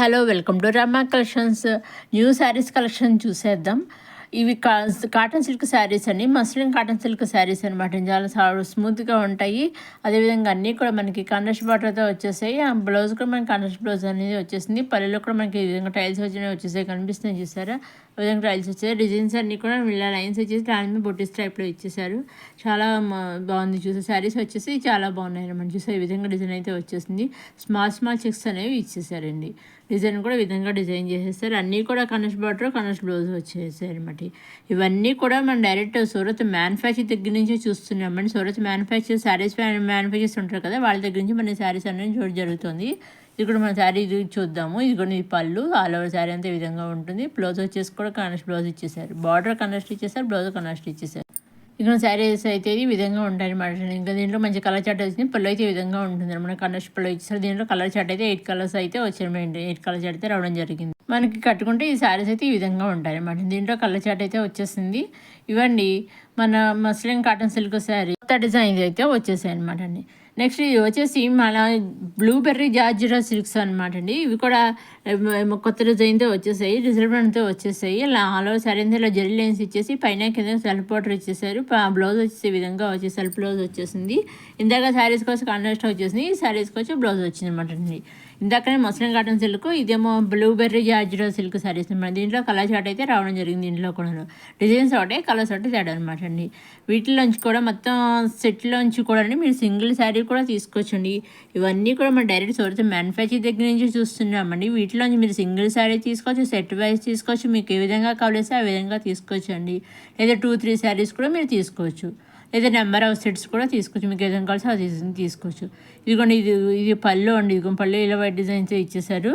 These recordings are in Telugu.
Hello welcome to Rama collections. New saris collection చూసేద్దాం. ఇవి కాటన్ సిల్క్ శారీస్ అండి, మస్లిన్ కాటన్ సిల్క్ శారీస్ అనమాట. చాలా స్మూత్గా ఉంటాయి. అదేవిధంగా అన్నీ కూడా మనకి కండస్ బార్డర్తో వచ్చేసాయి. ఆ బ్లౌజ్ కూడా మనకి కండస్ బ్లౌజ్ అనేది వచ్చేసింది. పల్లెలో కూడా మనకి ఈ విధంగా టైల్స్ వచ్చినవి వచ్చేసాయి, కనిపిస్తున్నాయి చూసారా. ఆ విధంగా టైల్స్ వచ్చాయి. డిజైన్స్ అన్నీ కూడా ఇలా లైన్స్ వచ్చేసి దాని మీద బొట్టిస్ టైప్లో ఇచ్చేసారు. చాలా బాగుంది చూసే. శారీస్ వచ్చేసి చాలా బాగున్నాయి అనమాట. చూసే ఈ విధంగా డిజైన్ అయితే వచ్చేసింది. స్మాల్ చెక్స్ అనేవి ఇచ్చేసారండి. డిజైన్ కూడా విధంగా డిజైన్ చేసేస్తారు. అన్నీ కూడా కనెక్ట్ బార్డర్ కనెక్ట్ బ్లౌజ్ వచ్చేసాయి అనమాట. ఇవన్నీ కూడా మనం డైరెక్ట్ సూరత్ మ్యానుఫ్యాక్చర్ దగ్గర నుంచి చూస్తున్నామండి. సూరత్ మ్యానుఫ్యాక్చర్ శారీస్ మ్యానుఫ్యాక్చర్స్ ఉంటారు కదా, వాళ్ళ దగ్గర నుంచి మన శారీస్ అనేది చూడడం జరుగుతుంది. ఇది కూడా మన శారీ ఇది చూద్దాము. ఇది కూడా ఈ పళ్ళు ఆల్ ఓవర్ శారీ అంతా ఈ విధంగా ఉంటుంది. బ్లౌజ్ వచ్చేసి కూడా కనెక్ట్ బ్లౌజ్ ఇచ్చేసారు. బార్డర్ కనెక్ట్ ఇచ్చేసారు, బ్లౌజ్ కనెక్ట్ ఇచ్చేసారు. ఇక్కడ శారీస్ అయితే ఈ విధంగా ఉంటాయి అన్నమాట. ఇంకా దీంట్లో మంచి కలర్ చార్ట్ వచ్చింది. పళ్ళు అయితే ఈ విధంగా ఉంటుంది అనమాట. కలర్స్ పళ్ళు ఇచ్చేసారు. దీంట్లో కలర్ చార్ట్ అయితే 8 కలర్స్ అయితే వచ్చాయండి. 8 కలర్ చార్ట్ అయితే రావడం జరిగింది. మనకి కట్టుకుంటే ఈ శారీస్ అయితే ఈ విధంగా ఉంటాయి అన్నమాట. దీంట్లో కలర్ చార్ట్ అయితే వచ్చేసింది. ఇవ్వండి మన మస్లిన్ కాటన్ సిల్క్ శారీ కొత్త డిజైన్ అయితే వచ్చేసాయి అనమాట అండి. నెక్స్ట్ ఇది వచ్చేసి మన బ్లూబెర్రీ జార్జిరా సిల్క్స్ అనమాట అండి. ఇవి కూడా కొత్త డిజైన్తో వచ్చేసాయి, డిజైన్తో వచ్చేసాయి. ఇలా ఆల్ ఓవర్ శారీ ఇలా జెరీ లైన్స్ ఇచ్చేసి పైన కింద సెల్ఫ్ బార్డర్ ఇచ్చేసారు. బ్లౌజ్ వచ్చేసి ఈ విధంగా వచ్చి సెల్ఫ్ బ్లౌజ్ వచ్చేసింది. ఇందాక శారీస్కి వచ్చి కాంట్రాస్ట్ వచ్చేసింది, ఈ శారీస్కి వచ్చి బ్లౌజ్ వచ్చింది అనమాట అండి. ఇందాకనే మస్లిన్ కాటన్ సిల్క్, ఇదేమో బ్లూబెర్రీ జార్జిరా సిల్క్ శారీస్ అనమాట. దీంట్లో కలర్ చార్ట్ అయితే రావడం జరిగింది. దీంట్లో కూడా డిజైన్స్ ఒకటే, కలర్స్ ఒకటి తేడా అనమాట అండి. వీటిలోంచి కూడా మొత్తం సెట్లోంచి కూడా మీరు సింగిల్ శారీ కూడా తీసుకోవచ్చండి. ఇవన్నీ కూడా మనం డైరెక్ట్ సూరత్ మ్యానుఫ్యాక్చర్ దగ్గర నుంచి చూస్తున్నామండి. వీటిలోంచి మీరు సింగిల్ శారీ తీసుకోవచ్చు, సెట్ వైజ్ తీసుకోవచ్చు. మీకు ఏ విధంగా కావాలేస్తే ఆ విధంగా తీసుకోవచ్చు అండి. లేదా 2-3 శారీస్ కూడా మీరు తీసుకోవచ్చు, లేదా నెంబర్ ఆఫ్ సెట్స్ కూడా తీసుకోవచ్చు. మీకు ఏదైనా కావాల్సి అది తీసుకోవచ్చు. ఇదిగోండి ఇది పళ్ళు అండి. ఇదిగోండి పళ్ళు ఇలా వైట్ డిజైన్స్ ఇచ్చేసారు.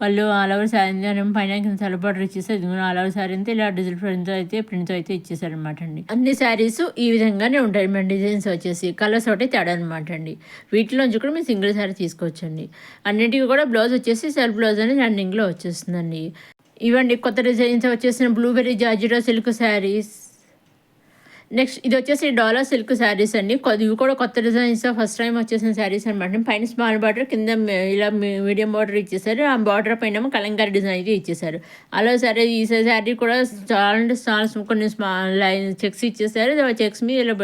పళ్ళు ఆల్ ఓవర్ శారీ పైన కింద సెల్ఫ్ బార్డర్ ఇచ్చేసారు. ఇదిగో ఆల్ ఓవర్ శారీ అంతా ఇలా డిజిటల్ ప్రింట్తో అయితే ఇచ్చేసారు అనమాట అండి. అన్ని శారీస్ ఈ విధంగానే ఉంటాయి మన డిజైన్స్ వచ్చేసి, కలర్స్ ఒకటి తేడా అనమాట అండి. వీటిలోంచి కూడా మీరు సింగిల్ శారీ తీసుకోవచ్చండి. అన్నింటికి కూడా బ్లౌజ్ వచ్చేసి సెల్ఫ్ బ్లౌజ్ అనేది రన్నింగ్లో వచ్చేస్తుందండి. ఇవ్వండి కొత్త డిజైన్స్ వచ్చేసిన బ్లూబెర్రీ జార్జిరా సిల్క్ శారీస్. నెక్స్ట్ ఇది వచ్చేసి డాలర్ సిల్క్ శారీస్ అండి. ఇవి కూడా కొత్త డిజైన్స్ ఫస్ట్ టైం వచ్చేసిన శారీస్ అనమాట. పైన స్మాల్ బార్డర్, కింద ఇలా మీడియం బార్డర్ ఇచ్చేసారు. ఆ బార్డర్ పైన కలంకారీ డిజైన్ అయితే ఇచ్చేసారు. అలా సరే ఈ శారీ కూడా చాలా కొన్ని స్మాల్ లైన్ చెక్స్ ఇచ్చేసారు. చెక్స్ మీద ఇలా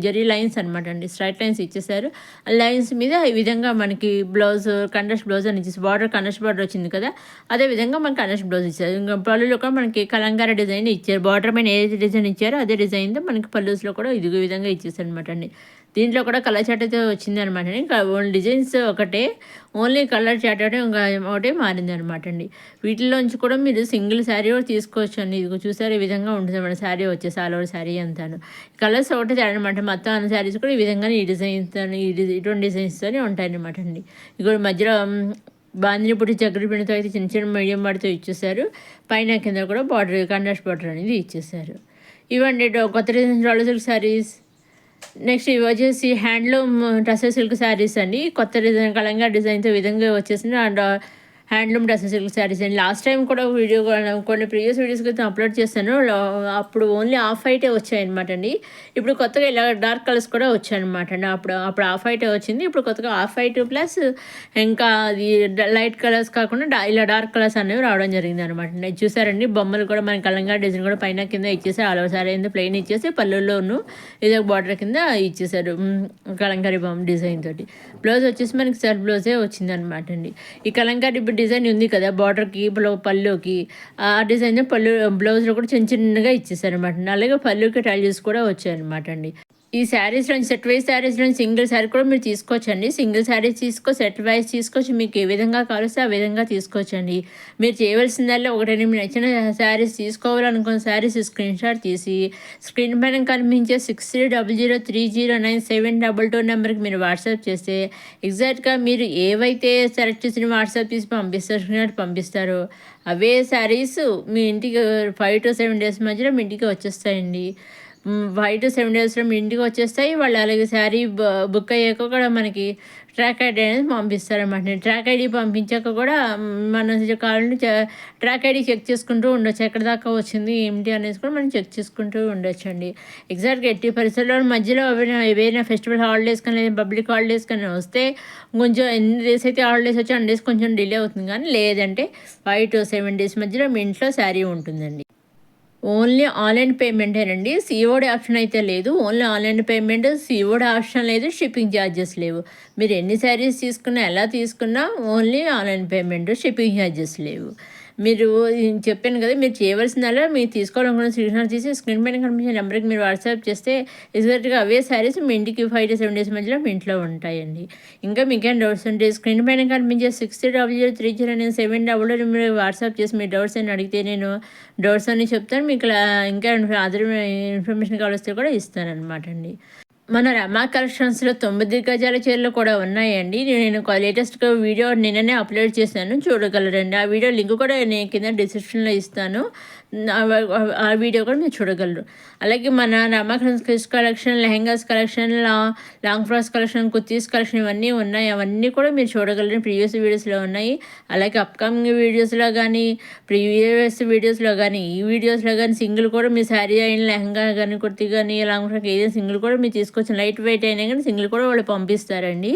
జరీ లైన్స్ అనమాట అండి, స్ట్రైట్ లైన్స్ ఇచ్చేసారు. ఆ లైన్స్ మీద ఈ విధంగా మనకి బ్లౌజ్ కండస్ట్ బ్లౌజ్ అని ఇచ్చేసి బార్డర్ కండస్ట్ బార్డర్ వచ్చింది కదా, అదే విధంగా మనకి కండస్ట్ బ్లౌజ్ ఇచ్చారు. ఇంకా పళ్ళులో కూడా మనకి కలంకారీ డిజైన్ ఇచ్చారు. బార్డర్ పైన ఏ డిజైన్ ఇచ్చారో అదే డిజైన్తో మనకి పల్లూస్లో కూడా ఇది విధంగా ఇచ్చేసారు అనమాట అండి. దీంట్లో కూడా కలర్ చార్ట్ అయితే వచ్చింది అనమాట అండి. ఇంకా ఓన్లీ డిజైన్స్ ఒకటే, ఓన్లీ కలర్ చార్ట్ అంటే ఇంకా ఒకటే మారింది అనమాట అండి. వీటిలోంచి కూడా మీరు సింగిల్ శారీ కూడా తీసుకోవచ్చు అండి. ఇది చూసారు ఈ విధంగా ఉంటుంది అనమాట. శారీ వచ్చేసి ఆల్ ఓవర్ శారీ అంతాను కలర్స్ ఒకటే అనమాట. మొత్తం అన్ని శారీస్ కూడా ఈ విధంగా ఈ డిజైన్స్తో ఇటువంటి డిజైన్స్తోనే ఉంటాయన్నమాట అండి. ఇక మధ్యలో బాందిని పుట్టి చక్కెర పిండితో అయితే చిన్న చిన్న మీడియం బార్డర్తో ఇచ్చేసారు. పైన కింద కూడా బార్డర్ కాంట్రాస్ట్ బార్డర్ అనేది ఇచ్చేసారు. ఇవ్వండి కొత్త design dollar silk saris. Next ఇవి వచ్చేసి హ్యాండ్లూమ్ టసర్ సిల్క్ శారీస్ అండి. కొత్త డిజైన్ కలంగా డిజైన్తో విధంగా వచ్చేసింది. And handloom tussar silk saris అండి. లాస్ట్ టైం కూడా వీడియో కొన్ని ప్రీవియస్ వీడియోస్ అయితే అప్లోడ్ చేస్తాను. అప్పుడు ఓన్లీ ఆఫ్ వైటే వచ్చాయన్నమాట అండి. ఇప్పుడు కొత్తగా ఇలా డార్క్ కలర్స్ కూడా వచ్చాయన్నమాట అండి. అప్పుడు ఆఫ్ వైటే వచ్చింది. ఇప్పుడు కొత్తగా ఆఫ్ వైట్ ప్లస్ ఇంకా అది లైట్ కలర్స్ కాకుండా ఇలా డార్క్ కలర్స్ అనేవి రావడం జరిగింది అనమాట అండి. చూసారండి బొమ్మలు కూడా మన కలంగా డిజైన్ కూడా పైన కింద ఇచ్చేసి ఆల్ ఓవర్ శారీ కింద ప్లెయిన్ ఇచ్చేసి పళ్ళుల్లోనూ ఇదే బార్డర్ కింద ఇచ్చేసారు కలంకారీ బొమ్మ డిజైన్ తోటి. బ్లౌజ్ వచ్చేసి మనకి సెల్ఫ్ బ్లౌజే వచ్చింది అనమాట అండి. ఈ కలంకారీ డిజైన్ ఉంది కదా బార్డర్కి పళ్ళుకి, ఆ డిజైన్ బ్లౌజ్లో కూడా చిన్న చిన్నగా ఇచ్చేసారు అనమాట. అలాగే పళ్ళుకి టైల్స్ కూడా వచ్చాయన్నమాట అండి. ఈ శారీస్ నుంచి సెట్ వైజ్ శారీస్ నుంచి సింగిల్ శారీ కూడా మీరు తీసుకోవచ్చండి. సింగిల్ శారీస్ సెట్ వైజ్ తీసుకోవచ్చు. మీకు ఏ విధంగా కావాల్సి ఆ విధంగా తీసుకోవచ్చండి. మీరు చేయవలసిందల్లా ఒకటి మీకు నచ్చిన శారీస్ తీసుకోవాలనుకున్న శారీస్ స్క్రీన్ షాట్ తీసి స్క్రీన్ పైన కనిపించే 6300309722 నెంబర్కి మీరు వాట్సాప్ చేస్తే ఎగ్జాక్ట్గా మీరు ఏవైతే సెలెక్ట్ చేసిన వాట్సాప్ తీసి పంపిస్తారో అవే శారీస్ మీ ఇంటికి 5 to 7 days మధ్యలో మీ ఇంటికి వచ్చేస్తాయండి. 5 to 7 daysలో మీ ఇంటికి వచ్చేస్తాయి. వాళ్ళు అలాగే శారీ బుక్ అయ్యాక కూడా మనకి ట్రాక్ ఐడి అనేది పంపిస్తారన్నమాట. ట్రాక్ ఐడి పంపించాక కూడా మనం కావాలంటే ట్రాక్ ఐడి చెక్ చేసుకుంటూ ఉండొచ్చు. ఎక్కడి దాకా వచ్చింది ఏమిటి అనేసి కూడా మనం చెక్ చేసుకుంటూ ఉండొచ్చండి. ఎగ్జాక్ట్గా ఎట్టి పరిస్థితుల్లో మధ్యలో ఏవైనా ఫెస్టివల్ హాలిడేస్ కానీ లేదా పబ్లిక్ హాలిడేస్ కానీ వస్తే కొంచెం ఎన్ని డేస్ అయితే హాలిడేస్ వచ్చి అన్ని డేస్ కొంచెం డిలే అవుతుంది, కానీ లేదంటే 5 to 7 డేస్ మధ్యలో మీ ఇంట్లో శారీ ఉంటుందండి. ఓన్లీ ఆన్లైన్ పేమెంటేనండి. సీఓడీ ఆప్షన్ అయితే లేదు. Only online payment, COD option లేదు, షిప్పింగ్ ఛార్జెస్ లేవు. మీరు ఎన్ని శారీస్ తీసుకున్నా, ఎలా తీసుకున్నా only online payment, shipping charges లేవు. మీరు చెప్పాను కదా, మీరు చేయవలసిందల్లా మీరు తీసుకోవాలనుకున్న స్క్రీన్‌షాట్ తీసి స్క్రీన్ పైన కనిపించే నెంబర్‌కి మీరు వాట్సాప్ చేస్తే ఎగ్జాక్ట్‌గా అవే శారీస్ మీ ఇంటికి 5 to 7 డేస్ మధ్యలో మీ ఇంట్లో ఉంటాయండి. ఇంకా మీకేం డౌట్స్ ఉంటే స్క్రీన్ పైన కనిపించే 6000309700 మీరు వాట్సాప్ చేసి మీ డౌట్స్ అని అడిగితే నేను డౌట్స్ అన్నీ చెప్తాను. మీకు ఇంకా అదర్ ఇన్ఫర్మేషన్ కావాల్సి కూడా ఇస్తానన్నమాట అండి. మన రమా కలెక్షన్స్‌లో 9 గజాల చీరలు కూడా ఉన్నాయండి. నేను లేటెస్ట్‌గా వీడియో నిన్ననే అప్లోడ్ చేశాను, చూడగలరండి. ఆ వీడియో లింక్ కూడా నేను కింద డిస్క్రిప్షన్‌లో ఇస్తాను. ఆ వీడియో కూడా మీరు చూడగలరు. అలాగే మన Rama kids collection, lehengas collection, long frocks collection, kurtis collection ఇవన్నీ ఉన్నాయి. అవన్నీ కూడా మీరు చూడగలరు. ప్రీవియస్ వీడియోస్లో ఉన్నాయి. అలాగే అప్కమింగ్ వీడియోస్లో కానీ, ప్రీవియస్ వీడియోస్లో కానీ, ఈ వీడియోస్లో కానీ సింగిల్ కూడా మీ శారీ అయిన లెహంగా కానీ, కుర్తీ కానీ, లాంగ్ ఫ్రాక్ ఏదైనా సింగిల్ కూడా మీరు తీసుకొచ్చిన లైట్ వెయిట్ అయినా కానీ సింగిల్ కూడా వాళ్ళు పంపిస్తారండి.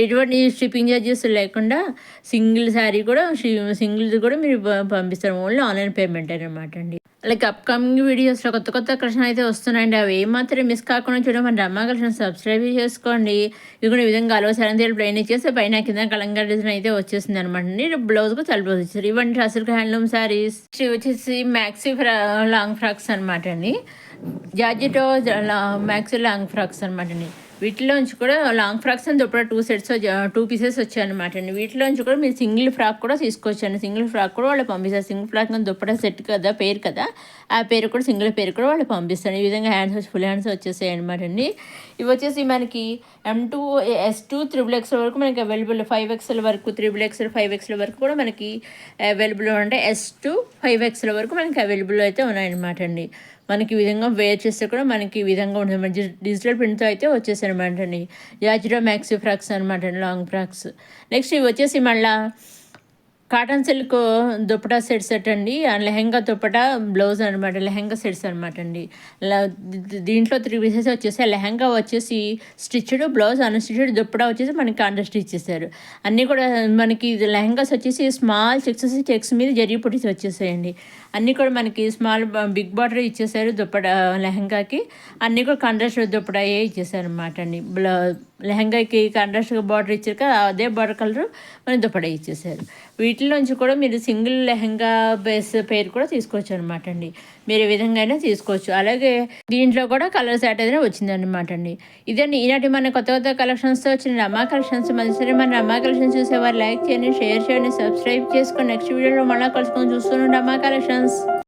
ఎటువంటి షిప్పింగ్ ఛార్జెస్ లేకుండా సింగిల్ శారీ కూడా సింగిల్ది కూడా మీరు పంపిస్తారు. ఓన్లీ ఆన్లైన్ పేమెంట్ అనమాట అండి. అలాగే అప్కమింగ్ వీడియోస్లో కొత్త కొత్త కలెక్షన్ అయితే వస్తున్నాయండి. అవి ఏమాత్రం మిస్ కాకుండా చూడండి. మన రమా కలెక్షన్ సబ్స్క్రైబ్ చేసుకోండి. ఇది కూడా ఈ విధంగా అలో సెలంతేలు ప్లెయిన్ ఇచ్చేస్తే పైన కింద కలంగా డిజైన్ అయితే వచ్చేసింది అనమాట అండి. బ్లౌజ్కు తలబ్లౌజ్ ఇచ్చారు. ఇవన్నీ అసలు హ్యాండ్లూమ్ శారీస్. వచ్చేసి మ్యాక్సీ లాంగ్ ఫ్రాక్స్ అనమాట అండి. జార్జెటో మ్యాక్సీ లాంగ్ ఫ్రాక్స్ అనమాట అండి. వీటిలోంచి కూడా లాంగ్ ఫ్రాక్స్ అని దుప్పట 2 సెట్స్ 2 పీసెస్ వచ్చాయన్నమాట అండి. వీటిలోంచి కూడా మీరు సింగిల్ ఫ్రాక్ కూడా తీసుకొచ్చాను. సింగిల్ ఫ్రాక్ కూడా వాళ్ళు పంపిస్తారు. సింగిల్ ఫ్రాక్ అని దుప్పట సెట్ కదా, పేరు కదా, ఆ పేరు కూడా సింగిల్ పేరు కూడా వాళ్ళు పంపిస్తారు. ఈ విధంగా హ్యాండ్స్ వచ్చి ఫుల్ హ్యాండ్స్ వచ్చేసాయి అనమాట అండి. ఇవి వచ్చేసి మనకి M2 S2 XXL వరకు మనకి అవైలబుల్, 5XL వరకు, 3XL 5XL వరకు కూడా మనకి అవైలబుల్ ఉంటాయి. S2 5XL వరకు మనకి అవైలబుల్ అయితే ఉన్నాయన్నమాట అండి. మనకి ఈ విధంగా వేర్ చేస్తే కూడా మనకి ఈ విధంగా ఉంటుంది. మంచి డిజిటల్ ప్రింట్తో అయితే వచ్చేసాయి అనమాట అండి. జార్జెటో మ్యాక్సీ ఫ్రాక్స్ అనమాట అండి, లాంగ్ ఫ్రాక్స్. నెక్స్ట్ ఇవి వచ్చేసి మళ్ళీ కాటన్ సిల్క్ దుప్పటా సెట్ అండి. లెహెంగా దుప్పటా బ్లౌజ్ అనమాట, లెహెంగా సెట్స్ అనమాట అండి. దీంట్లో 3 పీసెస్ వచ్చేసి లెహెంగా వచ్చేసి స్టిచ్డ్, బ్లౌజ్ అన్స్టిచ్డ్, దుప్పటా వచ్చేసి మనకి కాంట్రాస్ట్ ఇచ్చేసారు. అన్నీ కూడా మనకి లెహెంగాస్ వచ్చేసి స్మాల్ చెక్స్ మీద జరీ పుట్టిసి వచ్చేసాయండి. అన్నీ కూడా మనకి స్మాల్ బిగ్ బార్డర్ ఇచ్చేసారు దుప్పటా లెహెంగాకి. అన్నీ కూడా కాంట్రాస్ట్ దుప్పటాయే ఇచ్చేసారు అనమాట అండి. లెహెంగాకి కాంట్రాస్ట్గా బార్డర్ ఇచ్చారు కదా, అదే బార్డర్ కలర్ మన దుప్పటా ఇచ్చేసారు. వీటిలోంచి కూడా మీరు సింగిల్ లెహెంగా బేస్ పేరు కూడా తీసుకోవచ్చు అనమాట అండి. మీరు ఏ విధంగా అయినా తీసుకోవచ్చు. అలాగే దీంట్లో కూడా కలర్ సెట్ అయితే వచ్చిందనమాట అండి. ఇదండి ఈనాటి మన కొత్త కొత్త కలెక్షన్స్తో వచ్చిన రమా కలెక్షన్స్. సరే మన రమా కలెక్షన్స్ చూసేవారు లైక్ చేయండి, షేర్ చేయండి, సబ్స్క్రైబ్ చేసుకోండి. నెక్స్ట్ వీడియోలో మళ్ళీ కలుసుకొని చూస్తున్నాం రమా కలెక్షన్స్.